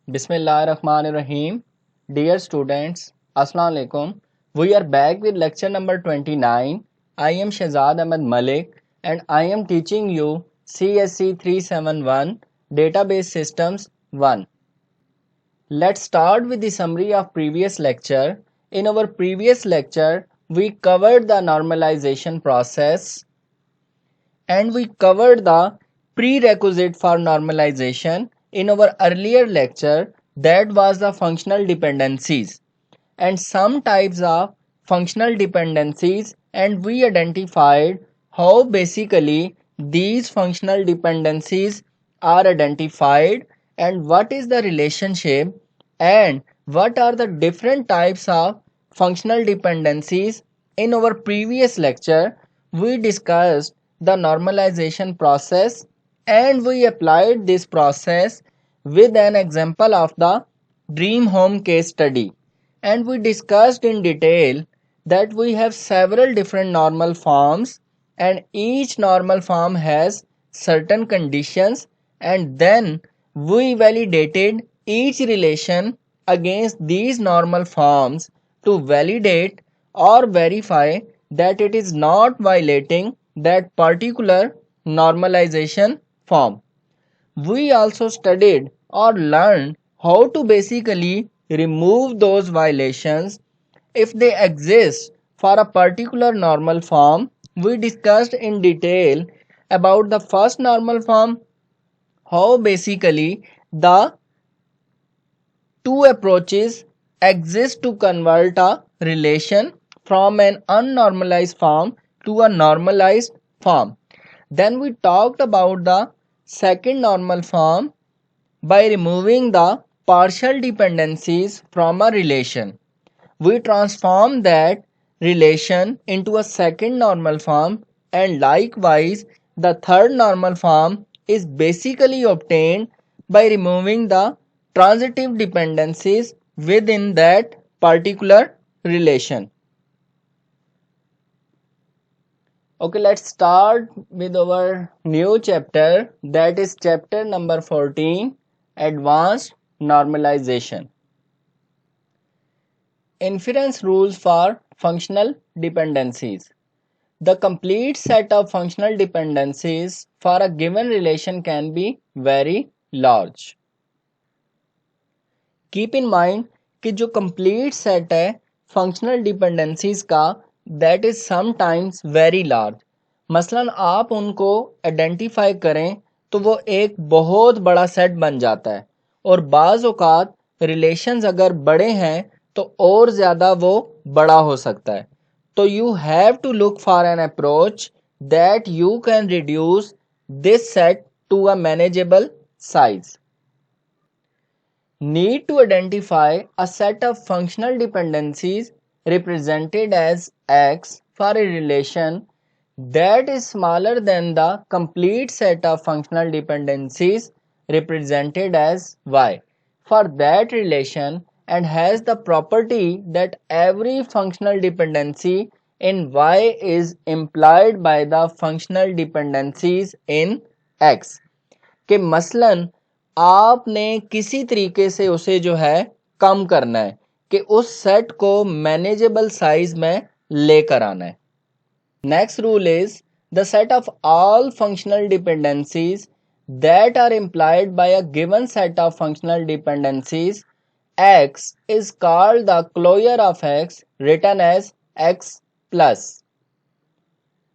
Bismillahirrahmanirrahim. Dear students, Assalamu alaikum. We are back with lecture number 29. I am Shahzad Ahmed Malik and I am teaching you CSC 371 Database Systems 1. Let's start with the summary of previous lecture. In our previous lecture, we covered the normalization process and we covered the prerequisite for normalization in our earlier lecture, that was the functional dependencies and some types of functional dependencies, and we identified how basically these functional dependencies are identified and what is the relationship and what are the different types of functional dependencies. In our previous lecture we discussed the normalization process and we applied this process with an example of the dream home case study, and we discussed in detail that we have several different normal forms and each normal form has certain conditions, and then we validated each relation against these normal forms to validate or verify that it is not violating that particular normalization form. We also studied or learned how to basically remove those violations if they exist for a particular normal form. We discussed in detail about the first normal form, how basically the two approaches exist to convert a relation from an unnormalized form to a normalized form. Then we talked about the second normal form by removing the partial dependencies from a relation. We transform that relation into a second normal form, and likewise the third normal form is basically obtained by removing the transitive dependencies within that particular relation. Okay, let's start with our new chapter, that is chapter number 14, Advanced Normalization. Inference rules for functional dependencies. The complete set of functional dependencies for a given relation can be very large. Keep in mind कि जो complete set है functional dependencies का, that is sometimes very large. मसलन आप उनको identify करें तो वो एक बहुत बड़ा set बन जाता है, और बाज़ औक़ात relations अगर बड़े हैं तो और ज़्यादा वो बड़ा हो सकता है. तो you have to look for an approach that you can reduce this set to a manageable size. Need to identify a set of functional dependencies represented as X for a relation that is smaller than the complete set of functional dependencies represented as Y for that relation, and has the property that every functional dependency in Y is implied by the functional dependencies in X. कि मसलन आपने किसी तरीके से उसे जो है कम करना है कि उस सेट को मैनेजेबल साइज में लेकर आना है. Next rule is the set of all functional dependencies that are implied by a given set of functional dependencies X is called the closure of X, written as X plus.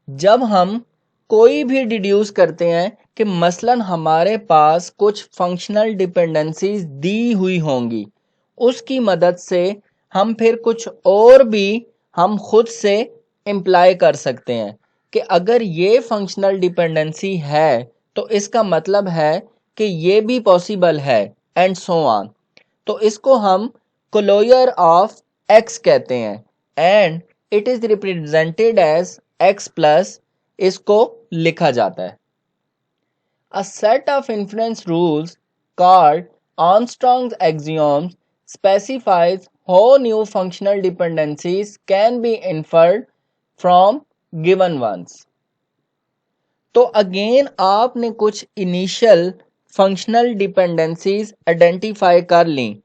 जब हम कोई भी deduce करते हैं कि मसलन हमारे पास कुछ फंक्शनल डिपेंडेंसीज दी हुई होंगी, उसकी मदद से हम फिर कुछ और भी हम खुद से इम्प्लाई कर सकते हैं कि अगर ये फंक्शनल डिपेंडेंसी है तो इसका मतलब है कि ये भी पॉसिबल है, एंड सो ऑन. तो इसको हम क्लोजर ऑफ एक्स कहते हैं, and it is represented as X plus. इसको लिखा जाता है. A set of inference rules called Armstrong's axioms specifies how new functional dependencies can be inferred from given ones. तो अगेन आपने कुछ इनिशियल फंक्शनल डिपेंडेंसीज आइडेंटिफाई कर ली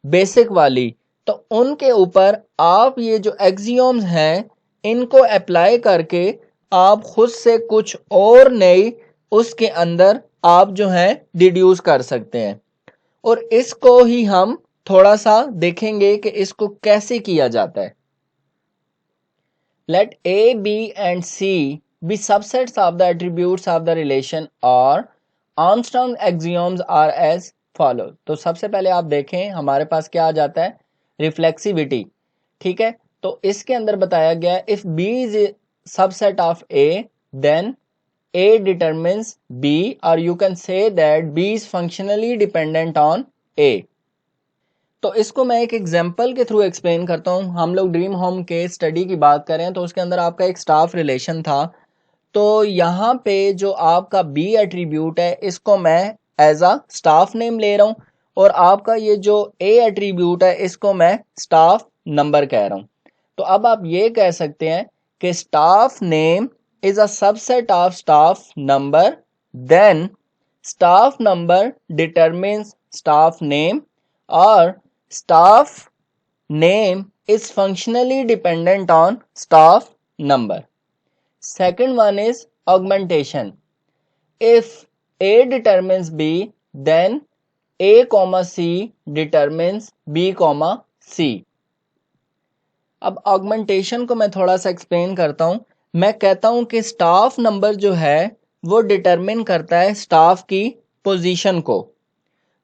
basic वाली, तो उनके ऊपर आप ये जो एक्सियोम्स हैं इनको अप्लाई करके आप खुद से कुछ और नई उसके अंदर आप जो है डिड्यूस कर सकते हैं। और इसको ही हम थोड़ा सा देखेंगे कि इसको कैसे किया जाता है। Let A, B and C be subsets of the attributes of the relation or Armstrong axioms are as follows। तो सबसे पहले आप देखें हमारे पास क्या आ जाता है, रिफ्लेक्सिविटी। ठीक है, तो इसके अंदर बताया गया है if B is a subset of A then A determines B, or you can say that B is functionally dependent on A। तो इसको मैं एक एग्जांपल के थ्रू एक्सप्लेन करता हूँ। हम लोग ड्रीम होम के स्टडी की बात करें तो उसके अंदर आपका एक स्टाफ रिलेशन था। तो यहाँ पे जो आपका बी एट्रीब्यूट है इसको मैं एज अ स्टाफ नेम ले रहा हूँ, और आपका ये जो ए एट्रीब्यूट है इसको मैं स्टाफ नंबर कह रहा हूँ। तो अब आप ये कह सकते हैं कि staff name is a subset of staff number, then staff number determines staff name, और staff name is functionally dependent on staff number. Second one is augmentation. If A determines B, then A comma C determines B comma C. अब augmentation को मैं थोड़ा सा explain करता हूँ। मैं कहता हूँ कि स्टाफ नंबर जो है वो डिटरमिन करता है स्टाफ की पोजीशन को,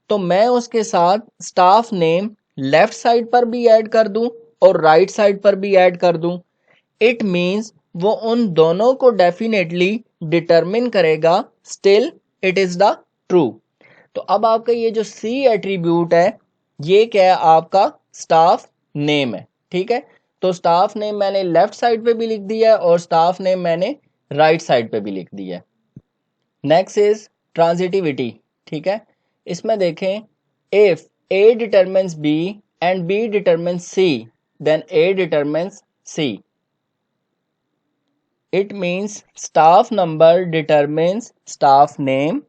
तो मैं उसके साथ स्टाफ नेम लेफ्ट साइड पर भी ऐड कर दूं और राइट साइड पर भी ऐड कर दूं। इट मींस वो उन दोनों को डेफिनेटली डिटरमिन करेगा, still it is the true. तो अब आपका ये जो सी एट्रीब्यूट है ये क्या है, आपका स्टाफ नेम है। ठीक है, तो स्टाफ नेम मैंने लेफ्ट साइड पे भी लिख दिया है और स्टाफ नेम मैंने राइट साइड पे भी लिख दिया है। Next is transitivity. ठीक है, इसमें देखें if A determines B and B determines C, then A determines C. It means staff number determines staff name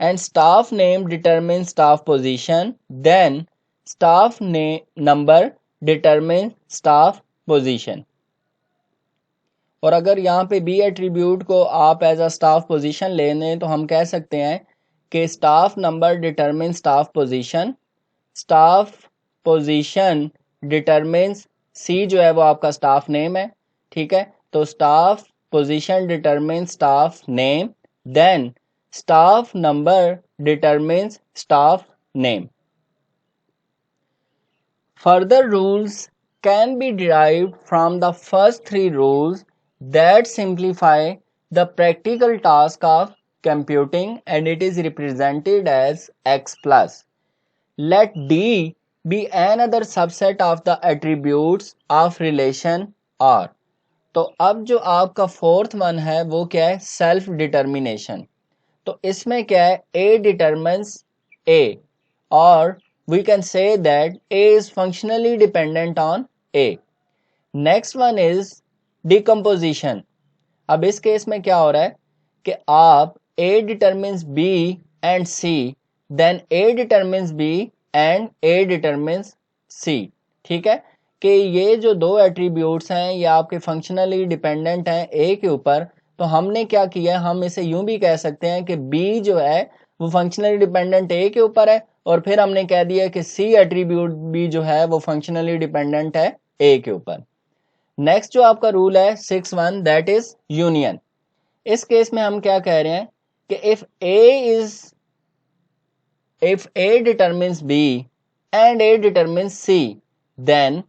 and staff name determines staff position, then staff name number determines staff position। और अगर यहाँ पे B attribute को आप as a staff position ले लें तो हम कह सकते हैं कि staff number determine staff position, staff position determines C जो है वो आपका स्टाफ नेम है। ठीक है, तो staff position determine staff name, then staff number determines staff name. Further rules can be derived from the first three rules that simplify the practical task of computing, and it is represented as x plus. Let D be another subset of the attributes of relation R। तो अब जो आपका fourth one है वो क्या है, self determination. तो इसमें क्या है, A determines A, और we can say that A is functionally dependent on A। Next one is decomposition। अब इस केस में क्या हो रहा है कि आप A determines B and C, then A determines B and A determines C। ठीक है, कि ये जो दो एट्रीब्यूट्स हैं ये आपके फंक्शनली डिपेंडेंट हैं A के ऊपर। तो हमने क्या किया, हम इसे यूं भी कह सकते हैं कि B जो है वो फंक्शनली डिपेंडेंट A के ऊपर है, और फिर हमने कह दिया कि C एट्रीब्यूट भी जो है वो फंक्शनली डिपेंडेंट है A के ऊपर। नेक्स्ट जो आपका रूल है 6(1), दैट इज यूनियन। इस केस में हम क्या कह रहे हैं कि if A determines B and A determines C, then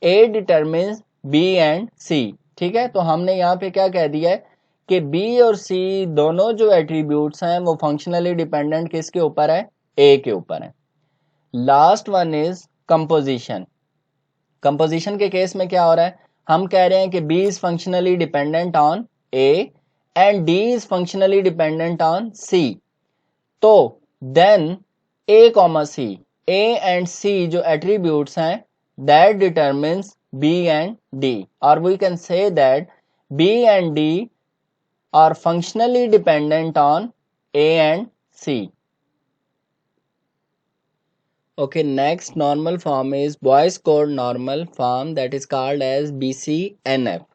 A determines B and C। ठीक है, तो हमने यहाँ पे क्या कह दिया है कि B और C दोनों जो एट्रीब्यूट्स हैं वो फंक्शनली डिपेंडेंट किसके ऊपर है, A के ऊपर है। Last one is composition. Composition के केस में क्या हो रहा है, हम कह रहे हैं कि B is functionally dependent on A and D is functionally dependent on C। तो then A comma C, A and C जो एट्रीब्यूट्स हैं that determines B and D, or we can say that B and D are functionally dependent on A and C. Okay, next normal form is Boyce code normal form, that is called as BCNF.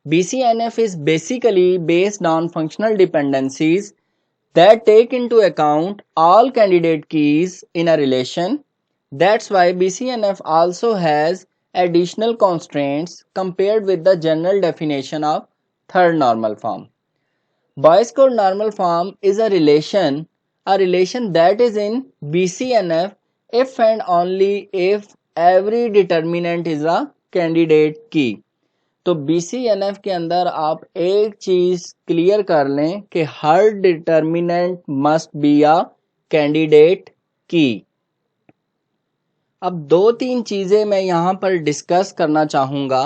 BCNF is basically based on functional dependencies that take into account all candidate keys in a relation. That's why BCNF also has additional constraints compared with the general definition of third normal form. Boyce code normal form is a relation that is in BCNF if and only if every determinant is a candidate key. तो BCNF के अंदर आप एक चीज clear कर लें कि हर determinant must be a candidate key. अब दो तीन चीजें मैं यहां पर डिस्कस करना चाहूंगा।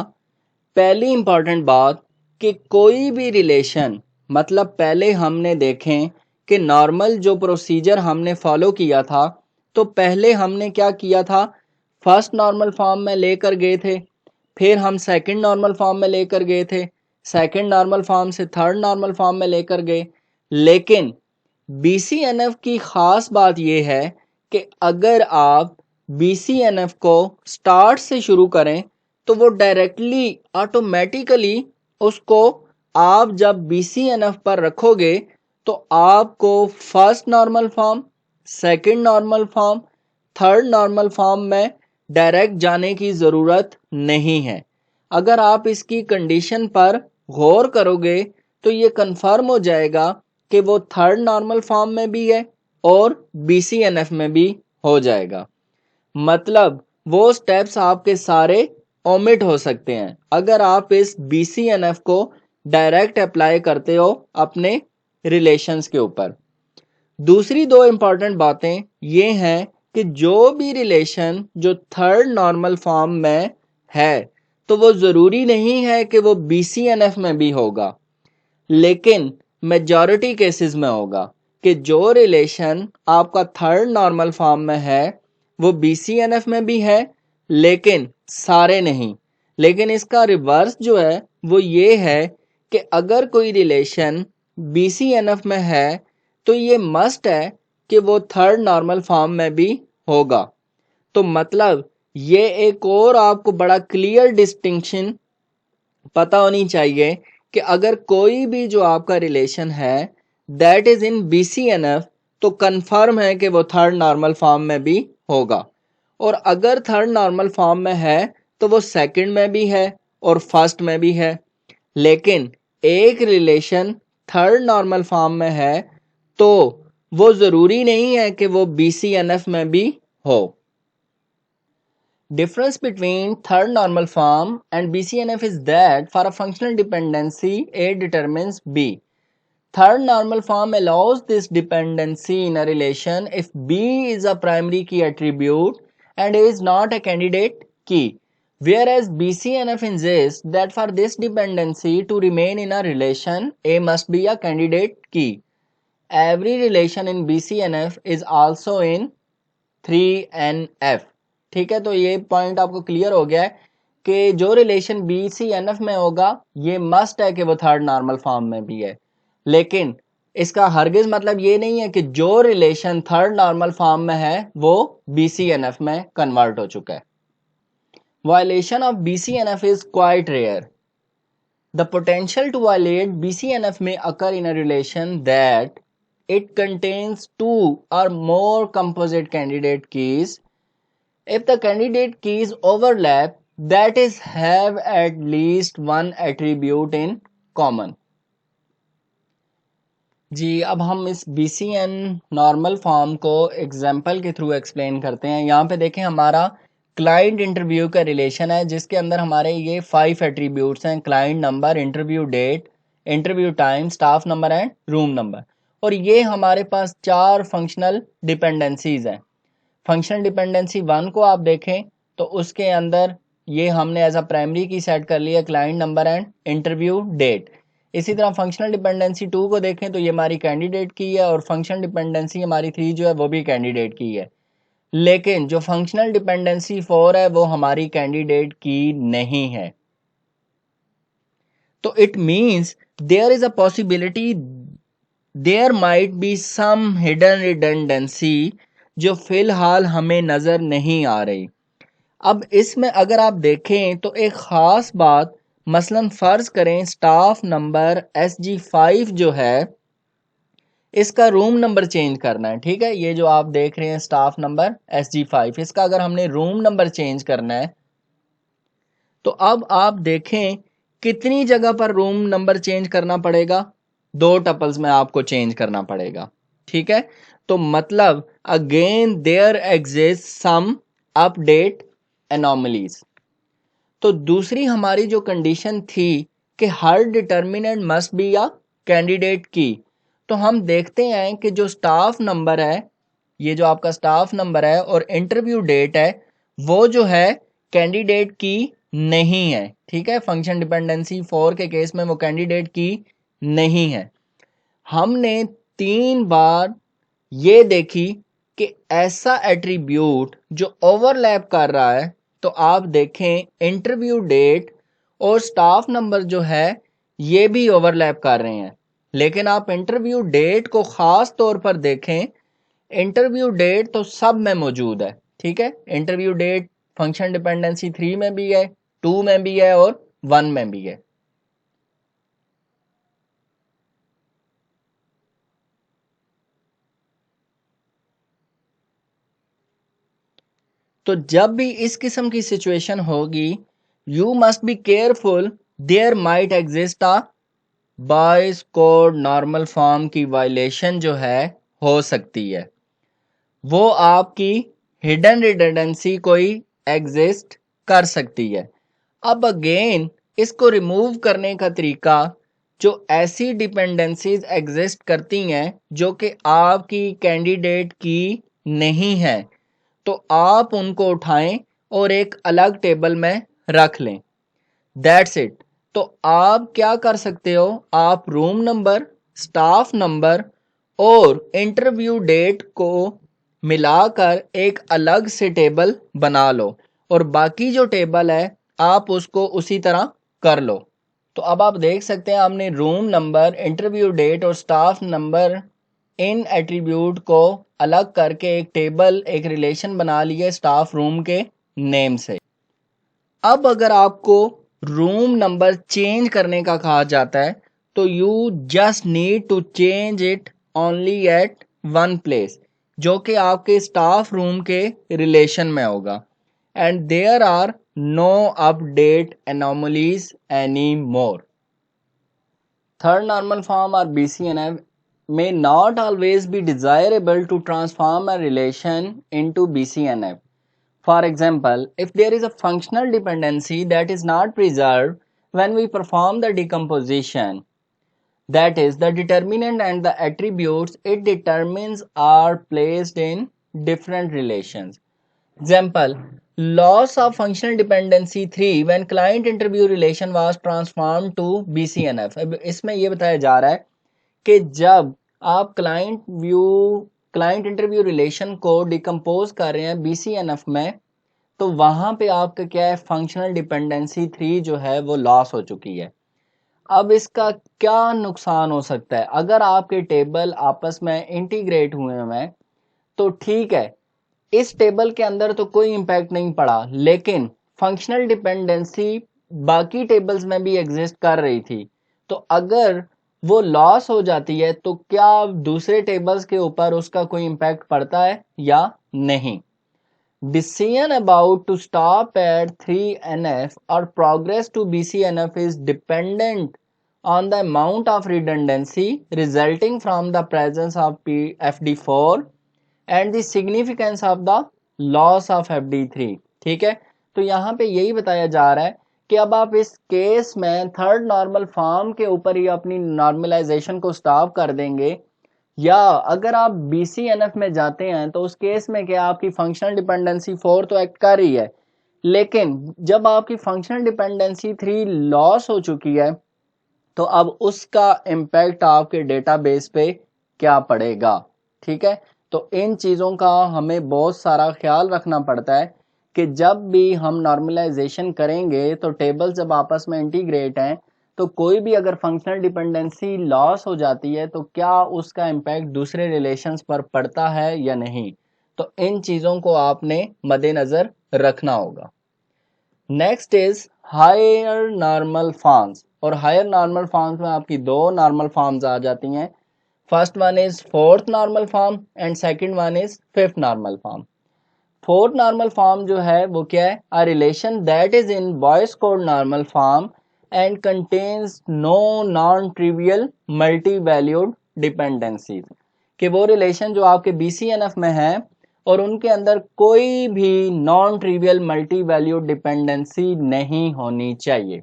पहली इंपॉर्टेंट बात कि कोई भी रिलेशन, मतलब पहले हमने देखें कि नॉर्मल जो प्रोसीजर हमने फॉलो किया था, तो पहले हमने क्या किया था, फर्स्ट नॉर्मल फॉर्म में लेकर गए थे, फिर हम सेकंड नॉर्मल फॉर्म में लेकर गए थे, सेकंड नॉर्मल फॉर्म से थर्ड नॉर्मल फॉर्म में लेकर गए। लेकिन BCNF की खास बात यह है कि अगर आप BCNF को स्टार्ट से शुरू करें तो वो डायरेक्टली ऑटोमेटिकली उसको आप जब BCNF पर रखोगे तो आपको first normal form, second normal form, third normal form में डायरेक्ट जाने की ज़रूरत नहीं है। अगर आप इसकी कंडीशन पर गौर करोगे तो ये कंफर्म हो जाएगा कि वो थर्ड नॉर्मल फॉर्म में भी है और BCNF में भी हो जाएगा। मतलब वो स्टेप्स आपके सारे ओमिट हो सकते हैं अगर आप इस BCNF को डायरेक्ट अप्लाई करते हो अपने रिलेशंस के ऊपर। दूसरी दो इंपॉर्टेंट बातें ये हैं कि जो भी रिलेशन जो थर्ड नॉर्मल फॉर्म में है तो वो ज़रूरी नहीं है कि वो BCNF में भी होगा, लेकिन मेजॉरिटी केसेस में होगा कि जो रिलेशन आपका थर्ड नॉर्मल फॉर्म में है वो BCNF में भी है, लेकिन सारे नहीं। लेकिन इसका रिवर्स जो है वो ये है कि अगर कोई रिलेशन BCNF में है तो ये मस्ट है कि वो थर्ड नॉर्मल फॉर्म में भी होगा। तो मतलब ये एक और आपको बड़ा क्लियर डिस्टिंक्शन पता होनी चाहिए कि अगर कोई भी जो आपका रिलेशन है दैट इज इन BCNF तो कंफर्म है कि वो थर्ड नॉर्मल फॉर्म में भी होगा, और अगर थर्ड नॉर्मल फॉर्म में है तो वो सेकंड में भी है और फर्स्ट में भी है। लेकिन एक रिलेशन थर्ड नॉर्मल फॉर्म में है तो वो ज़रूरी नहीं है कि वो BCNF में भी हो। Difference between third normal form and BCNF is that for a functional dependency A determines B. Third normal form allows this dependency in a relation if B is a primary key attribute and A is not a candidate key, whereas BCNF insists that for this dependency to remain in a relation A must be a candidate key. Every relation in BCNF is also in 3NF. ठीक है, तो ये point आपको clear हो गया है कि जो रिलेशन BCNF में होगा ये मस्ट है कि वो थर्ड नॉर्मल फॉर्म में भी है, लेकिन इसका हरगिज मतलब ये नहीं है कि जो रिलेशन थर्ड नॉर्मल फॉर्म में है वो BCNF में कन्वर्ट हो चुका है। Violation of BCNF is quite rare. The potential to violate BCNF may occur in a relation that it contains two or more composite candidate keys if the candidate keys overlap, that is have at least one attribute in common. जी अब हम इस BCN normal form को example के through explain करते हैं। यहाँ पे देखें हमारा क्लाइंट इंटरव्यू का रिलेशन है जिसके अंदर हमारे ये 5 एट्रीब्यूट्स हैं, client number, interview date, interview time, staff number and room number, और ये हमारे पास 4 फंक्शनल डिपेंडेंसीज हैं। फंक्शनल डिपेंडेंसी 1 को आप देखें तो उसके अंदर ये हमने as a primary key set कर लिया client number and interview date. इसी तरह फंक्शनल डिपेंडेंसी 2 को देखें तो ये हमारी कैंडिडेट की है और फंक्शनल डिपेंडेंसी हमारी 3 जो है वो भी कैंडिडेट की है, लेकिन जो फंक्शनल डिपेंडेंसी 4 है वो हमारी कैंडिडेट की नहीं है। तो it means there is a possibility there might be some hidden redundancy जो फिलहाल हमें नजर नहीं आ रही। अब इसमें अगर आप देखें तो एक ख़ास बात, मसलन फ़र्ज़ करें स्टाफ नंबर SG5 जो है इसका रूम नंबर चेंज करना है। ठीक है, ये जो आप देख रहे हैं स्टाफ नंबर SG5, इसका अगर हमने रूम नंबर चेंज करना है तो अब आप देखें कितनी जगह पर रूम नंबर चेंज करना पड़ेगा, 2 टपल्स में आपको चेंज करना पड़ेगा। ठीक है, तो मतलब again there exist some update anomalies. तो दूसरी हमारी जो कंडीशन थी कि हर determinant must be a candidate key, तो हम देखते हैं कि जो स्टाफ नंबर है, ये जो आपका स्टाफ नंबर है और इंटरव्यू डेट है, वो जो है कैंडिडेट की नहीं है। ठीक है, फंक्शन डिपेंडेंसी 4 के केस में वो कैंडिडेट की नहीं है। हमने 3 बार ये देखी कि ऐसा एट्रीब्यूट जो ओवरलैप कर रहा है, तो आप देखें इंटरव्यू डेट और स्टाफ नंबर जो है ये भी ओवरलैप कर रहे हैं। लेकिन आप इंटरव्यू डेट को ख़ास तौर पर देखें, इंटरव्यू डेट तो सब में मौजूद है। ठीक है, इंटरव्यू डेट फंक्शन डिपेंडेंसी 3 में भी है, 2 में भी है और 1 में भी है। तो जब भी इस किस्म की सिचुएशन होगी, you must be careful, there might exist a Boyce Codd normal form की वायलेशन जो है हो सकती है, वो आपकी हिडन रिडंडेंसी कोई एग्जिस्ट कर सकती है। अब अगेन इसको रिमूव करने का तरीका, जो ऐसी डिपेंडेंसीज एग्जिस्ट करती हैं जो कि आपकी कैंडिडेट की नहीं है, तो आप उनको उठाएं और एक अलग टेबल में रख लें। That's it. तो आप क्या कर सकते हो, आप रूम नंबर, स्टाफ नंबर और इंटरव्यू डेट को मिलाकर एक अलग से टेबल बना लो और बाकी जो टेबल है आप उसको उसी तरह कर लो। तो अब आप देख सकते हैं हमने रूम नंबर, इंटरव्यू डेट और स्टाफ नंबर इन एट्रीब्यूट को अलग करके एक टेबल, एक रिलेशन बना लिया स्टाफ रूम के नेम से। अब अगर आपको रूम नंबर चेंज करने का कहा जाता है तो you just need to change it only at one place, जो कि आपके स्टाफ रूम के रिलेशन में होगा, and there are no update anomalies any more. Third normal form और BCNF may not always be desirable to transform a relation into BCNF. For example, if there is a functional dependency that is not preserved when we perform the decomposition, that is, the determinant and the attributes it determines are placed in different relations. Example, loss of functional dependency 3 when client interview relation was transformed to BCNF. अब इसमें यह बताया जा रहा है कि जब आप क्लाइंट इंटरव्यू रिलेशन को डिकम्पोज कर रहे हैं BCNF में, तो वहां पे आपका क्या है, फंक्शनल डिपेंडेंसी 3 जो है वो लॉस हो चुकी है। अब इसका क्या नुकसान हो सकता है, अगर आपके टेबल आपस में इंटीग्रेट हुए हैं तो ठीक है, इस टेबल के अंदर तो कोई इंपैक्ट नहीं पड़ा, लेकिन फंक्शनल डिपेंडेंसी बाकी टेबल्स में भी एग्जिस्ट कर रही थी, तो अगर वो लॉस हो जाती है तो क्या दूसरे टेबल्स के ऊपर उसका कोई इंपैक्ट पड़ता है या नहीं। Decision about to stop at 3NF or progress to BCNF is dependent on the amount of redundancy resulting from the presence of FD4 and the significance of the loss of FD3। ठीक है, तो यहाँ पे यही बताया जा रहा है कि अब आप इस केस में थर्ड नॉर्मल फॉर्म के ऊपर ही अपनी नॉर्मलाइजेशन को स्टॉप कर देंगे, या अगर आप BCNF में जाते हैं तो उस केस में क्या आपकी फंक्शनल डिपेंडेंसी 4 तो एक्ट कर रही है, लेकिन जब आपकी फंक्शनल डिपेंडेंसी 3 लॉस हो चुकी है तो अब उसका इम्पैक्ट आपके डेटाबेस पे क्या पड़ेगा। ठीक है, तो इन चीज़ों का हमें बहुत सारा ख्याल रखना पड़ता है कि जब भी हम नॉर्मलाइजेशन करेंगे तो टेबल जब आपस में इंटीग्रेट हैं तो कोई भी अगर फंक्शनल डिपेंडेंसी लॉस हो जाती है तो क्या उसका इम्पैक्ट दूसरे रिलेशंस पर पड़ता है या नहीं, तो इन चीज़ों को आपने मद्देनज़र रखना होगा। Next is higher normal forms, और हायर नॉर्मल फॉर्म्स में आपकी दो नॉर्मल फॉर्म्स आ जाती हैं। First one is fourth normal form and second one is fifth normal form. Fourth normal form जो है वो क्या है, a relation that is in Boyce Codd normal form and contains no non trivial multi valued dependencies, कि वो relation जो आपके BCNF में है और उनके अंदर कोई भी non trivial multi valued dependency नहीं होनी चाहिए।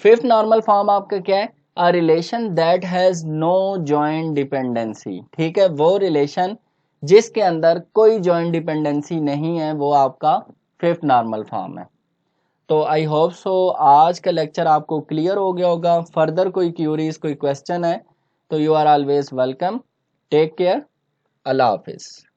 फिफ्थ नॉर्मल फॉर्म आपका क्या है, a relation that has no joint dependency, ठीक है, वो रिलेशन जिसके अंदर कोई जॉइंट डिपेंडेंसी नहीं है वो आपका फिफ्थ नॉर्मल फॉर्म है। तो आई होप सो आज का लेक्चर आपको क्लियर हो गया होगा। फर्दर कोई क्यूरीज कोई क्वेश्चन है तो you are always welcome. Take care. अल्लाह हाफिज़।